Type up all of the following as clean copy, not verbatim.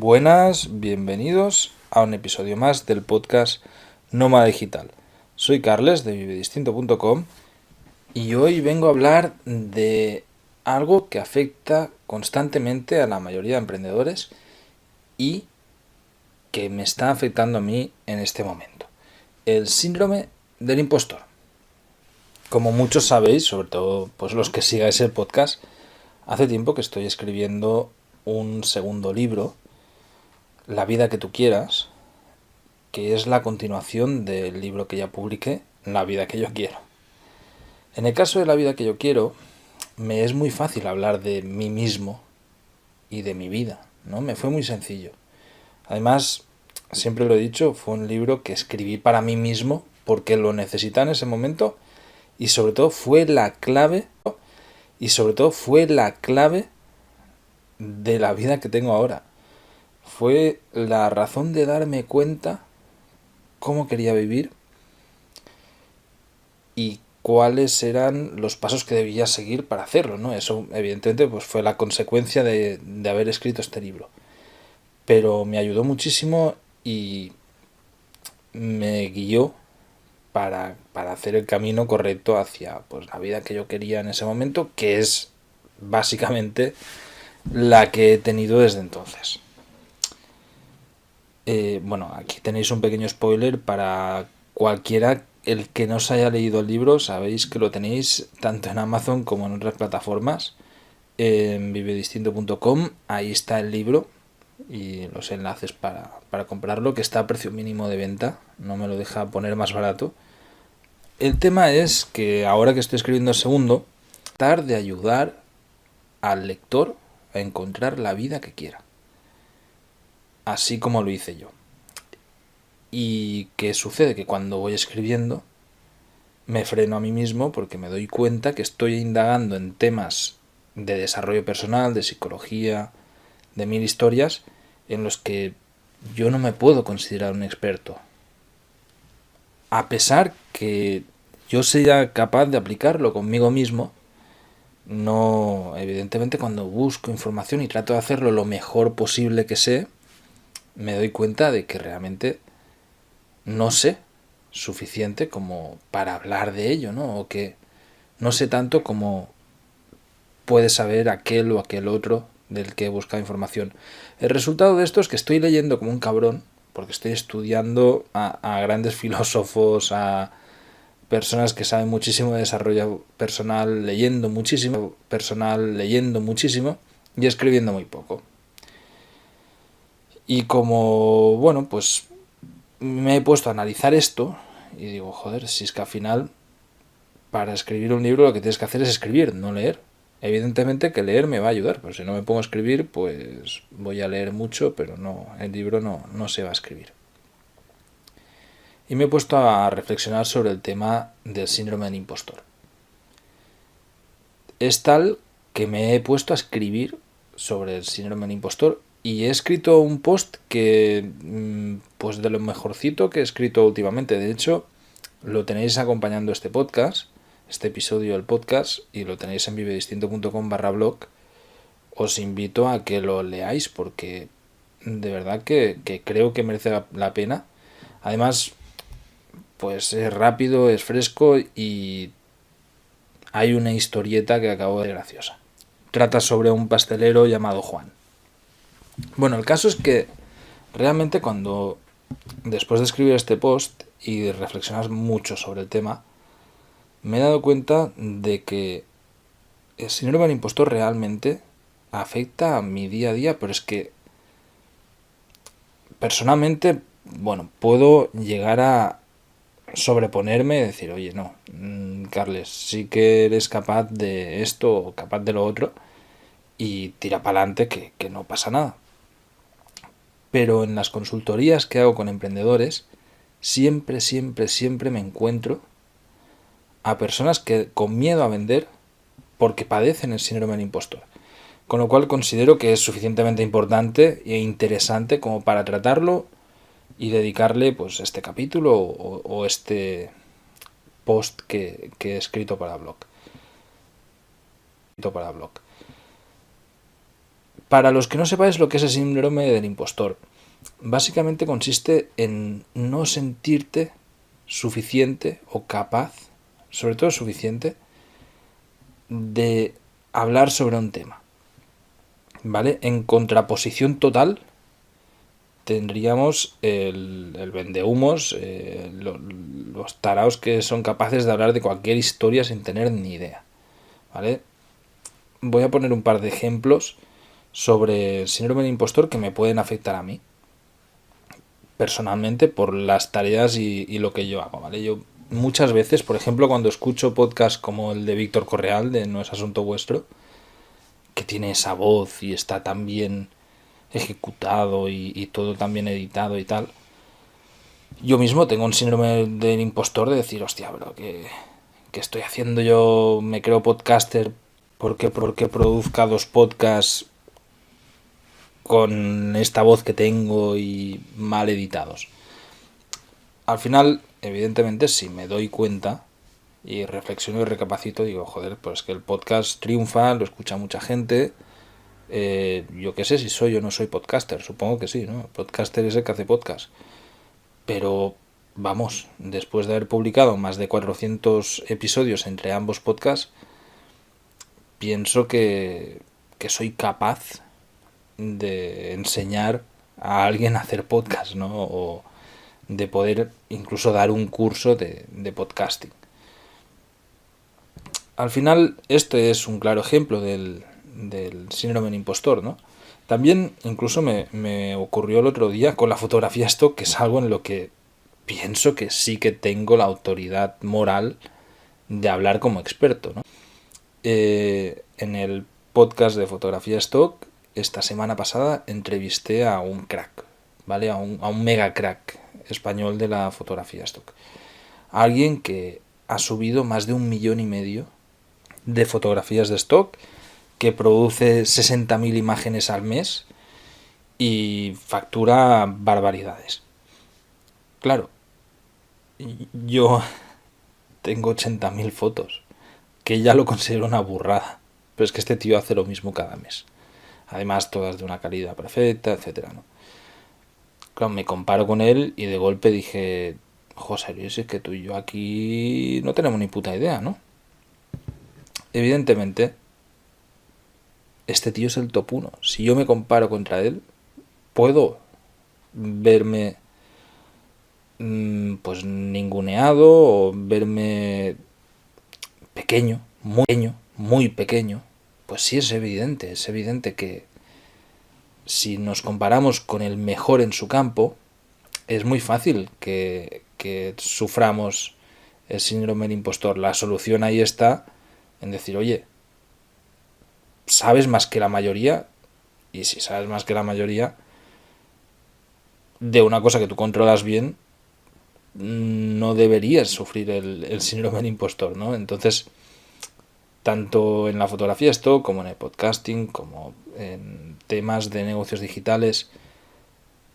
Buenas, bienvenidos a un episodio más del podcast Nómada Digital. Soy Carles de vivedistinto.com y hoy vengo a hablar de algo que afecta constantemente a la mayoría de emprendedores y que me está afectando a mí en este momento. El síndrome del impostor. Como muchos sabéis, sobre todo pues los que sigáis el podcast, hace tiempo que estoy escribiendo un segundo libro, La vida que tú quieras, que es la continuación del libro que ya publiqué, La vida que yo quiero. En el caso de La vida que yo quiero, me es muy fácil hablar de mí mismo y de mi vida, ¿no? Me fue muy sencillo. Además, siempre lo he dicho, fue un libro que escribí para mí mismo porque lo necesitaba en ese momento y sobre todo fue la clave de la vida que tengo ahora. Fue la razón de darme cuenta cómo quería vivir y cuáles eran los pasos que debía seguir para hacerlo, ¿no? Eso, evidentemente, pues fue la consecuencia de haber escrito este libro. Pero me ayudó muchísimo y me guió para hacer el camino correcto hacia pues, la vida que yo quería en ese momento, que es básicamente la que he tenido desde entonces. Bueno, aquí tenéis un pequeño spoiler para cualquiera. El que no os haya leído el libro, sabéis que lo tenéis tanto en Amazon como en otras plataformas. En vivedistinto.com, ahí está el libro y los enlaces para comprarlo, que está a precio mínimo de venta, no me lo deja poner más barato. El tema es que ahora que estoy escribiendo el segundo, tratar de ayudar al lector a encontrar la vida que quiera, así como lo hice yo. ¿Y qué sucede? Que cuando voy escribiendo me freno a mí mismo porque me doy cuenta que estoy indagando en temas de desarrollo personal, de psicología, de mil historias en los que yo no me puedo considerar un experto. A pesar que yo sea capaz de aplicarlo conmigo mismo, no, evidentemente cuando busco información y trato de hacerlo lo mejor posible que sé, me doy cuenta de que realmente no sé suficiente como para hablar de ello, ¿no? O que no sé tanto como puede saber aquel o aquel otro del que he buscado información. El resultado de esto es que estoy leyendo como un cabrón, porque estoy estudiando a grandes filósofos, a personas que saben muchísimo de desarrollo personal, leyendo muchísimo y escribiendo muy poco. Y como, bueno, pues me he puesto a analizar esto y digo, joder, si es que al final para escribir un libro lo que tienes que hacer es escribir, no leer. Evidentemente que leer me va a ayudar, pero si no me pongo a escribir, pues voy a leer mucho, pero no, el libro no se va a escribir. Y me he puesto a reflexionar sobre el tema del síndrome del impostor. Es tal que me he puesto a escribir sobre el síndrome del impostor y he escrito un post que, pues de lo mejorcito que he escrito últimamente. De hecho, lo tenéis acompañando este podcast, este episodio del podcast, y lo tenéis en vivedistinto.com/blog. Os invito a que lo leáis porque de verdad que creo que merece la pena. Además, pues es rápido, es fresco y hay una historieta que acabo de graciosa. Trata sobre un pastelero llamado Juan. Bueno, el caso es que realmente cuando, después de escribir este post y de reflexionar mucho sobre el tema, me he dado cuenta de que el síndrome del impostor realmente afecta a mi día a día, pero es que personalmente, bueno, puedo llegar a sobreponerme y decir, oye, no, Carles, sí que eres capaz de esto o capaz de lo otro y tira para adelante que no pasa nada. Pero en las consultorías que hago con emprendedores, siempre me encuentro a personas que con miedo a vender porque padecen el síndrome del impostor. Con lo cual considero que es suficientemente importante e interesante como para tratarlo y dedicarle pues este capítulo o este post que he escrito para blog. Para los que no sepáis lo que es el síndrome del impostor, básicamente consiste en no sentirte suficiente o capaz, sobre todo suficiente, de hablar sobre un tema. ¿Vale? En contraposición total tendríamos el vendehumos, los taraos que son capaces de hablar de cualquier historia sin tener ni idea. ¿Vale? Voy a poner un par de ejemplos sobre el síndrome del impostor que me pueden afectar a mí personalmente por las tareas y lo que yo hago, ¿vale? Yo muchas veces, por ejemplo, cuando escucho podcasts como el de Víctor Correal, de No es asunto vuestro, que tiene esa voz y está tan bien ejecutado y todo tan bien editado y tal, yo mismo tengo un síndrome del impostor de decir, hostia, bro, ¿qué estoy haciendo yo? Me creo podcaster porque produzca 2 podcasts con esta voz que tengo y mal editados. Al final, evidentemente, si me doy cuenta y reflexiono y recapacito, digo, joder, pues que el podcast triunfa, lo escucha mucha gente. Yo qué sé si soy o no soy podcaster, supongo que sí, ¿no? Podcaster es el que hace podcast. Pero, vamos, después de haber publicado más de 400 episodios entre ambos podcasts, pienso que soy capaz de enseñar a alguien a hacer podcast, ¿no? O de poder incluso dar un curso de podcasting. Al final, este es un claro ejemplo del síndrome del impostor, ¿no? También incluso me ocurrió el otro día con la fotografía stock, que es algo en lo que pienso que sí que tengo la autoridad moral de hablar como experto, ¿no? En el podcast de fotografía stock, esta semana pasada entrevisté a un crack, ¿vale? A un mega crack español de la fotografía stock. Alguien que ha subido más de 1,5 millones de fotografías de stock, que produce 60.000 imágenes al mes y factura barbaridades. Claro, yo tengo 80.000 fotos, que ya lo considero una burrada, pero es que este tío hace lo mismo cada mes. Además, todas de una calidad perfecta, etcétera, ¿no? Claro, me comparo con él y de golpe dije, José Luis, es que tú y yo aquí no tenemos ni puta idea, ¿no? Evidentemente, este tío es el top 1. Si yo me comparo contra él, puedo verme pues ninguneado o verme pequeño, muy pequeño. Pues sí, es evidente que si nos comparamos con el mejor en su campo, es muy fácil que suframos el síndrome del impostor. La solución ahí está en decir, oye, sabes más que la mayoría, y si sabes más que la mayoría de una cosa que tú controlas bien, no deberías sufrir el síndrome del impostor, ¿no? Entonces, tanto en la fotografía esto, como en el podcasting, como en temas de negocios digitales,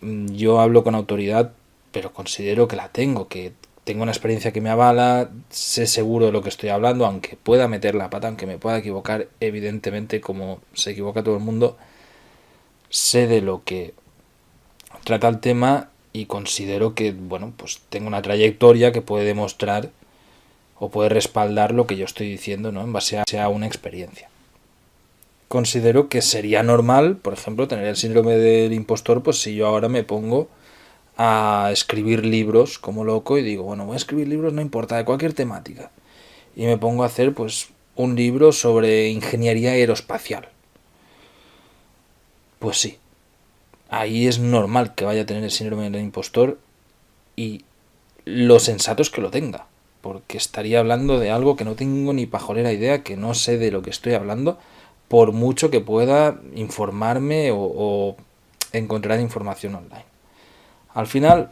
yo hablo con autoridad, pero considero que la tengo, que tengo una experiencia que me avala, sé seguro de lo que estoy hablando, aunque pueda meter la pata, aunque me pueda equivocar, evidentemente, como se equivoca todo el mundo, sé de lo que trata el tema y considero que, bueno, pues tengo una trayectoria que puede demostrar o puede respaldar lo que yo estoy diciendo, ¿no? En base a una experiencia. Considero que sería normal, por ejemplo, tener el síndrome del impostor, pues si yo ahora me pongo a escribir libros como loco y digo, bueno, voy a escribir libros, no importa, de cualquier temática. Y me pongo a hacer, pues, un libro sobre ingeniería aeroespacial. Pues sí, ahí es normal que vaya a tener el síndrome del impostor y lo sensato es que lo tenga, porque estaría hablando de algo que no tengo ni pajolera idea, que no sé de lo que estoy hablando, por mucho que pueda informarme o encontrar información online. Al final,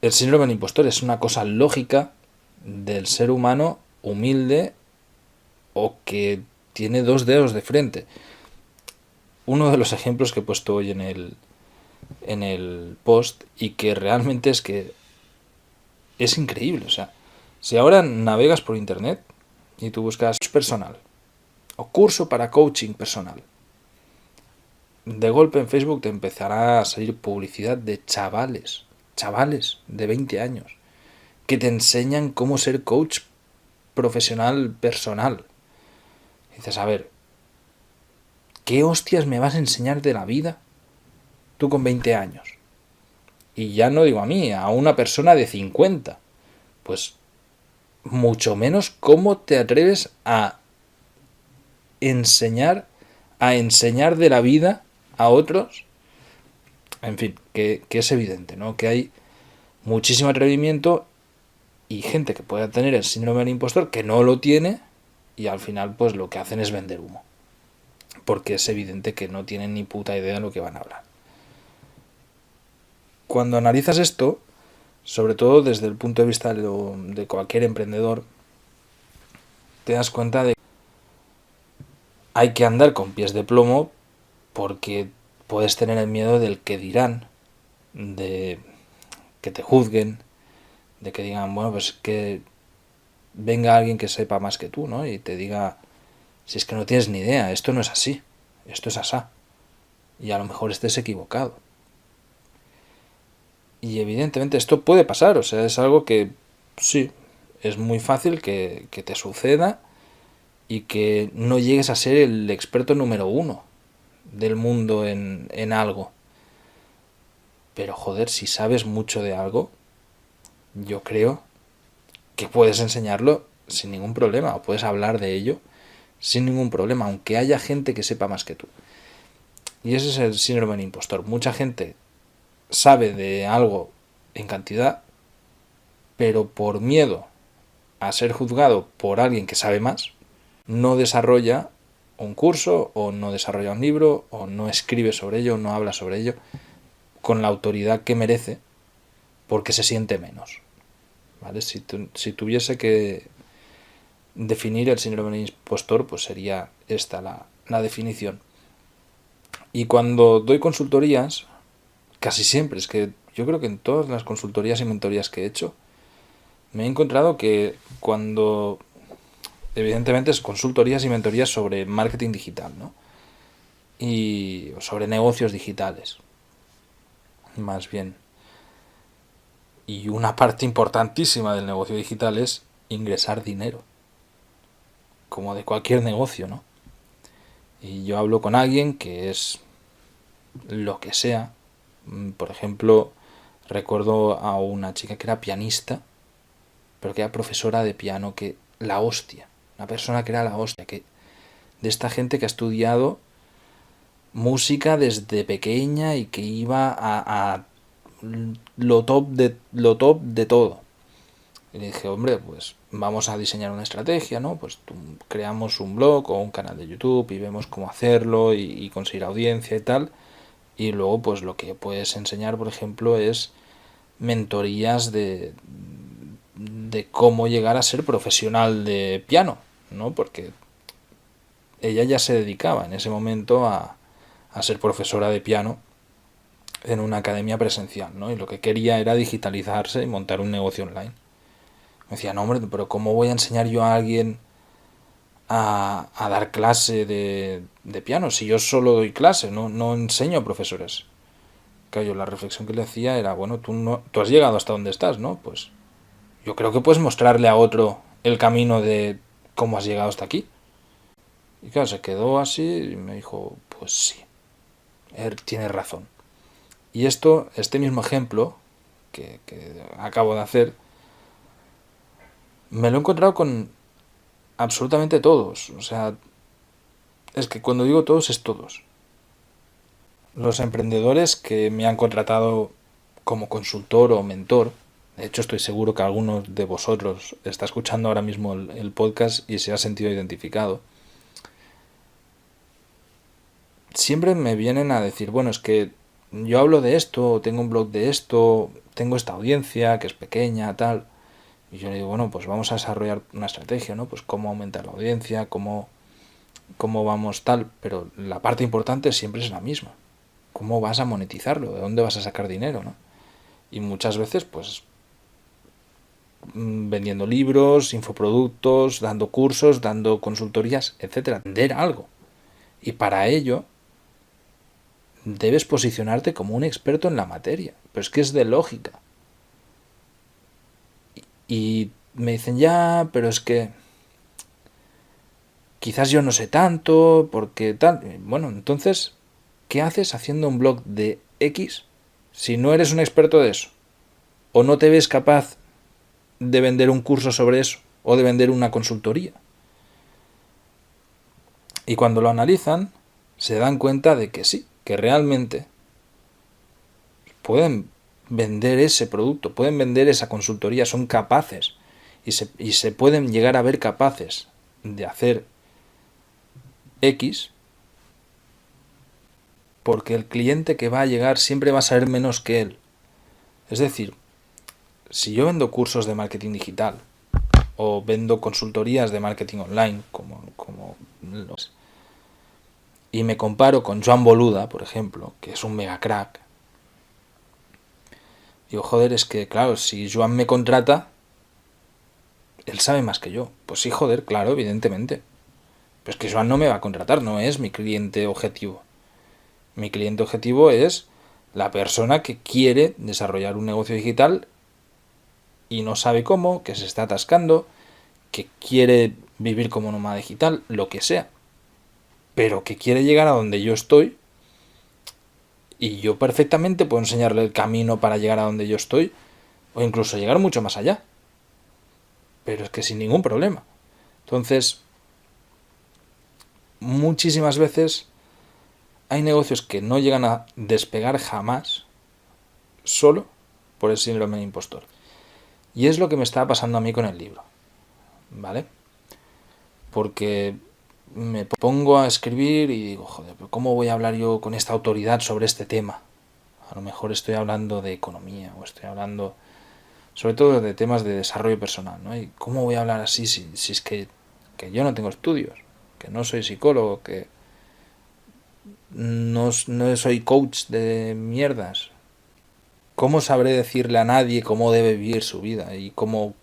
el síndrome del impostor es una cosa lógica del ser humano humilde o que tiene 2 dedos de frente. Uno de los ejemplos que he puesto hoy en el post y que realmente es que es increíble. O sea, si ahora navegas por internet y tú buscas personal o curso para coaching personal, de golpe en Facebook te empezará a salir publicidad de chavales de 20 años, que te enseñan cómo ser coach profesional personal. Y dices, a ver, ¿qué hostias me vas a enseñar de la vida tú con 20 años? Y ya no digo a mí, a una persona de 50. Pues mucho menos cómo te atreves enseñar, a enseñar de la vida a otros. En fin, que es evidente, ¿no? Que hay muchísimo atrevimiento y gente que pueda tener el síndrome del impostor que no lo tiene y al final pues lo que hacen es vender humo. Porque es evidente que no tienen ni puta idea de lo que van a hablar. Cuando analizas esto, sobre todo desde el punto de vista de cualquier emprendedor, te das cuenta de que hay que andar con pies de plomo porque puedes tener el miedo del que dirán, de que te juzguen, de que digan, bueno, pues que venga alguien que sepa más que tú, ¿no? Y te diga, si es que no tienes ni idea, esto no es así, esto es asá. Y a lo mejor estés equivocado. Y evidentemente esto puede pasar, o sea, es algo que sí, es muy fácil que te suceda y que no llegues a ser el experto número uno del mundo en algo. Pero joder, si sabes mucho de algo, yo creo que puedes enseñarlo sin ningún problema, o puedes hablar de ello sin ningún problema, aunque haya gente que sepa más que tú. Y ese es el síndrome del impostor. Mucha gente sabe de algo en cantidad, pero por miedo a ser juzgado por alguien que sabe más, no desarrolla un curso, o no desarrolla un libro, o no escribe sobre ello, o no habla sobre ello con la autoridad que merece, porque se siente menos. ¿Vale? Si tuviese que definir el síndrome del impostor, pues sería esta la definición. Y cuando doy consultorías, casi siempre, es que yo creo que en todas las consultorías y mentorías que he hecho, me he encontrado que cuando, evidentemente, es consultorías y mentorías sobre marketing digital, ¿no? Y sobre negocios digitales, más bien. Y una parte importantísima del negocio digital es ingresar dinero, como de cualquier negocio, ¿no? Y yo hablo con alguien que es lo que sea. Por ejemplo, recuerdo a una chica que era pianista, pero que era profesora de piano, que la hostia, una persona que era la hostia, que de esta gente que ha estudiado música desde pequeña y que iba a lo top de todo. Y le dije, hombre, pues vamos a diseñar una estrategia, ¿no? Pues creamos un blog o un canal de YouTube y vemos cómo hacerlo y conseguir audiencia y tal. Y luego, pues lo que puedes enseñar, por ejemplo, es mentorías de cómo llegar a ser profesional de piano, ¿no? Porque ella ya se dedicaba en ese momento a ser profesora de piano en una academia presencial, ¿no? Y lo que quería era digitalizarse y montar un negocio online. Me decía, no, hombre, pero ¿cómo voy a enseñar yo a alguien a dar clase de piano si yo solo doy clase, no enseño a profesores? Claro, yo la reflexión que le hacía era, bueno, tú has llegado hasta donde estás, ¿no? Pues yo creo que puedes mostrarle a otro el camino de cómo has llegado hasta aquí. Y claro, se quedó así y me dijo, pues sí, él tiene razón. Y este mismo ejemplo que acabo de hacer, me lo he encontrado con absolutamente todos. O sea, es que cuando digo todos es todos. Los emprendedores que me han contratado como consultor o mentor, de hecho estoy seguro que alguno de vosotros está escuchando ahora mismo el podcast y se ha sentido identificado, siempre me vienen a decir, bueno, es que yo hablo de esto, tengo un blog de esto, tengo esta audiencia que es pequeña, tal. Y yo le digo, bueno, pues vamos a desarrollar una estrategia, ¿no? Pues cómo aumentar la audiencia, cómo vamos tal. Pero la parte importante siempre es la misma. ¿Cómo vas a monetizarlo? ¿De dónde vas a sacar dinero, no? Y muchas veces, pues, vendiendo libros, infoproductos, dando cursos, dando consultorías, etcétera. Vender algo. Y para ello debes posicionarte como un experto en la materia. Pero es que es de lógica. Y me dicen, ya, pero es que quizás yo no sé tanto, porque tal. Bueno, entonces, ¿qué haces haciendo un blog de X si no eres un experto de eso? ¿O no te ves capaz de vender un curso sobre eso? ¿O de vender una consultoría? Y cuando lo analizan, se dan cuenta de que sí, que realmente pueden vender ese producto, pueden vender esa consultoría, son capaces y se pueden llegar a ver capaces de hacer X, porque el cliente que va a llegar siempre va a saber menos que él. Es decir, si yo vendo cursos de marketing digital o vendo consultorías de marketing online, y me comparo con Joan Boluda, por ejemplo, que es un mega crack, digo, joder, es que claro, si Joan me contrata, él sabe más que yo. Pues sí, joder, claro, evidentemente. Pero es que Joan no me va a contratar, no es mi cliente objetivo. Mi cliente objetivo es la persona que quiere desarrollar un negocio digital y no sabe cómo, que se está atascando, que quiere vivir como nómada digital, lo que sea. Pero que quiere llegar a donde yo estoy y yo perfectamente puedo enseñarle el camino para llegar a donde yo estoy o incluso llegar mucho más allá. Pero es que sin ningún problema. Entonces, muchísimas veces hay negocios que no llegan a despegar jamás solo por el síndrome de impostor. Y es lo que me estaba pasando a mí con el libro, ¿vale? Porque me pongo a escribir y digo, joder, pero ¿cómo voy a hablar yo con esta autoridad sobre este tema? A lo mejor estoy hablando de economía o estoy hablando sobre todo de temas de desarrollo personal, ¿no? ¿Y cómo voy a hablar así si es que yo no tengo estudios, que no soy psicólogo, que no soy coach de mierdas? ¿Cómo sabré decirle a nadie cómo debe vivir su vida y cómo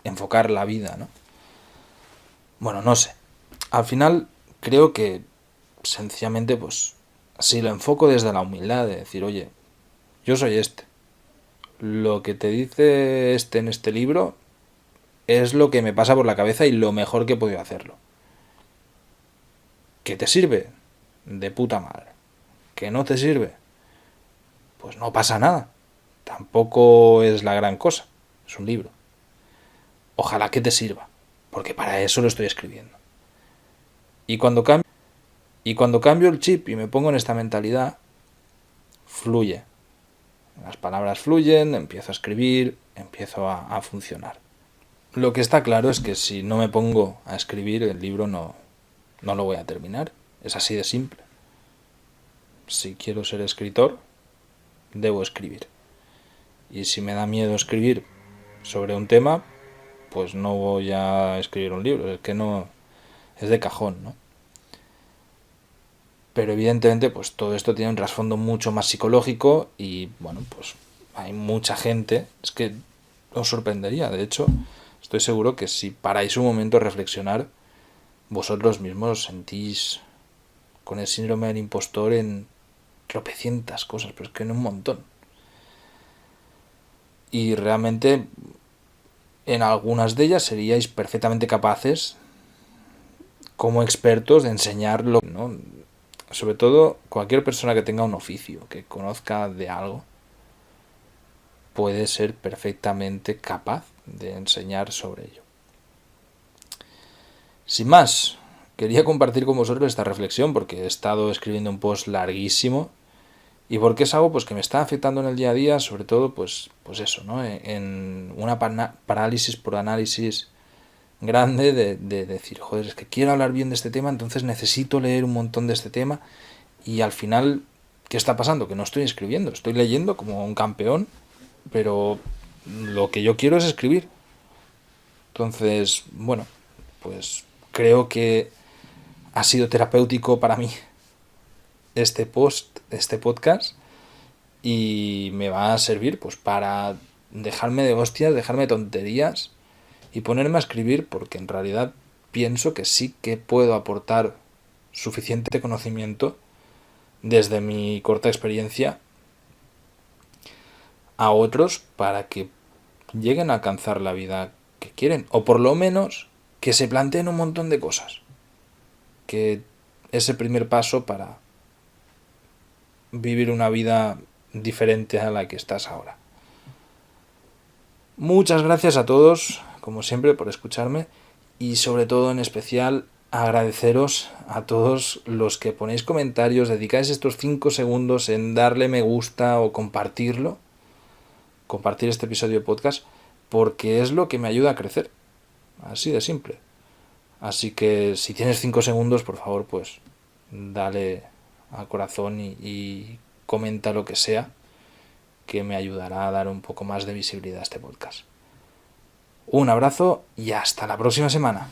enfocar la vida, ¿no? Bueno, no sé. Al final creo que sencillamente pues si lo enfoco desde la humildad de decir, oye, yo soy este. Lo que te dice este en este libro es lo que me pasa por la cabeza y lo mejor que he podido hacerlo. ¿Que te sirve? De puta madre. ¿Que no te sirve? Pues no pasa nada. Tampoco es la gran cosa. Es un libro. Ojalá que te sirva. Porque para eso lo estoy escribiendo. Y cuando cambio el chip y me pongo en esta mentalidad, fluye. Las palabras fluyen, empiezo a escribir, empiezo a funcionar. Lo que está claro es que si no me pongo a escribir, el libro no lo voy a terminar. Es así de simple. Si quiero ser escritor, debo escribir. Y si me da miedo escribir sobre un tema, pues no voy a escribir un libro. Es que no, es de cajón, ¿no? Pero evidentemente pues todo esto tiene un trasfondo mucho más psicológico y bueno, pues hay mucha gente, es que os sorprendería, de hecho estoy seguro que si paráis un momento a reflexionar, vosotros mismos os sentís con el síndrome del impostor en tropecientas cosas, pero es que en un montón. Y realmente en algunas de ellas seríais perfectamente capaces como expertos de enseñarlo, ¿no? Sobre todo cualquier persona que tenga un oficio, que conozca de algo, puede ser perfectamente capaz de enseñar sobre ello. Sin más, quería compartir con vosotros esta reflexión porque he estado escribiendo un post larguísimo y porque es algo pues que me está afectando en el día a día, sobre todo pues eso, ¿no? En una parálisis por análisis grande de decir, joder, es que quiero hablar bien de este tema, entonces necesito leer un montón de este tema y al final, ¿qué está pasando? Que no estoy escribiendo, estoy leyendo como un campeón, pero lo que yo quiero es escribir. Entonces, bueno, pues creo que ha sido terapéutico para mí este podcast y me va a servir pues para dejarme de hostias, dejarme de tonterías y ponerme a escribir porque en realidad pienso que sí que puedo aportar suficiente conocimiento desde mi corta experiencia a otros para que lleguen a alcanzar la vida que quieren, o por lo menos que se planteen un montón de cosas, que es el primer paso para vivir una vida diferente a la que estás ahora. Muchas gracias a todos, como siempre, por escucharme, y sobre todo, en especial, agradeceros a todos los que ponéis comentarios, dedicáis estos 5 segundos en darle me gusta o compartir este episodio de podcast, porque es lo que me ayuda a crecer, así de simple. Así que si tienes 5 segundos, por favor, pues dale al corazón y comenta lo que sea, que me ayudará a dar un poco más de visibilidad a este podcast. Un abrazo y hasta la próxima semana.